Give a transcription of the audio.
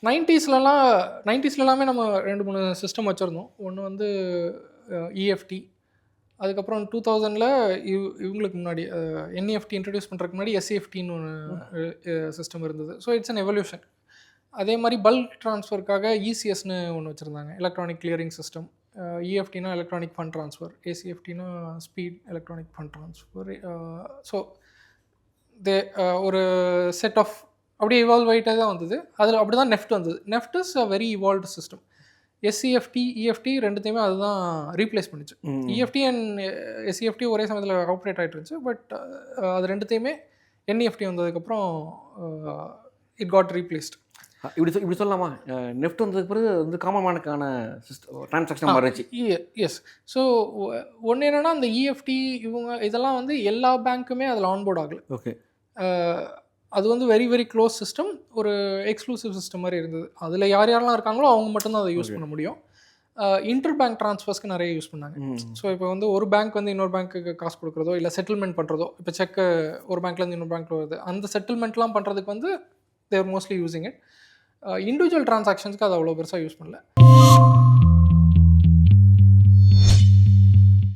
90ஸ்லலாமே நம்ம 2, 3 சிஸ்டம் வச்சுருந்தோம். ஒண்ணு வந்து இஎஃப்டி. அதுக்கப்புறம் 2000ல இவங்களுக்கு முன்னாடி என்இஎஃப்டி இன்ட்ரோடியூஸ் பண்ணுறதுக்கு முன்னாடி எஸ்இஎஃப்டின்னு ஒன்று சிஸ்டம் இருந்தது. So it's an evolution. அதே மாதிரி பல்க் ட்ரான்ஸ்ஃபருக்காக இசிஎஸ்னு ஒன்று வச்சுருந்தாங்க, எலக்ட்ரானிக் கிளியரிங் சிஸ்டம். இஎஃப்டினா எலக்ட்ரானிக் ஃபண்ட் ட்ரான்ஸ்ஃபர், ஏசிஎஃப்டினா speed electronic fund transfer. So they ஒரு செட் ஆஃப் அப்படியே இவால்வ் ஆகிட்டே தான் வந்தது. அதில் அப்படி தான் நெஃப்ட் வந்தது. NEFT is a very evolved system. SCFT EFT ரெண்டுத்தையுமே அதுதான் ரீப்ளேஸ் பண்ணிச்சு. இஎஃப்டி அண்ட் எஸ்சிஎஃப்டி ஒரே சமயத்தில் ஆப்ரேட் ஆகிட்டு இருந்துச்சு. பட் அது ரெண்டுத்தையுமே என்இஎஃப்டி வந்ததுக்கப்புறம் இட் காட் ரீப்ளேஸ்ட். இப்படி சொல்லலாமா? நெஃப்ட் வந்ததுக்கு பிறகு வந்து காமன் மேனுக்கான டிரான்சாக்ஷன் மாறிச்சு. எஸ். ஸோ ஒன்று என்னென்னா, அந்த இஎஃப்டி இவங்க இதெல்லாம் வந்து எல்லா பேங்க்குமே அதில் ஆன்போர்ட் ஆகலை. ஓகே. அது வந்து வெரி வெரி க்ளோஸ் சிஸ்டம், ஒரு எக்ஸ்க்ளூசிவ் சிஸ்டம் மாதிரி இருந்தது. அதில் யாரெல்லாம் இருக்காங்களோ அவங்க மட்டும்தான் அதை யூஸ் பண்ண முடியும். இன்டர் பேங்க் ட்ரான்ஸ்ஃபர்ஸ்க்கு நிறைய யூஸ் பண்ணாங்க. ஸோ இப்போ வந்து ஒரு பேங்க் வந்து இன்னொரு பேங்க்குக்கு காசு கொடுக்குறதோ இல்லை செட்டில்மெண்ட் பண்ணுறதோ, இப்போ செக்கு ஒரு பேங்க்லேருந்து இன்னொரு பேங்க்கில் வருது, அந்த செட்டில்மெண்ட்லாம் பண்ணுறதுக்கு வந்து தேர் மோஸ்ட்லி யூஸிங் இட். இண்டிவிஜுவல் ட்ரான்சாக்ஷன்ஸ்க்கு அது அவ்வளோ பெருசாக யூஸ் பண்ணல.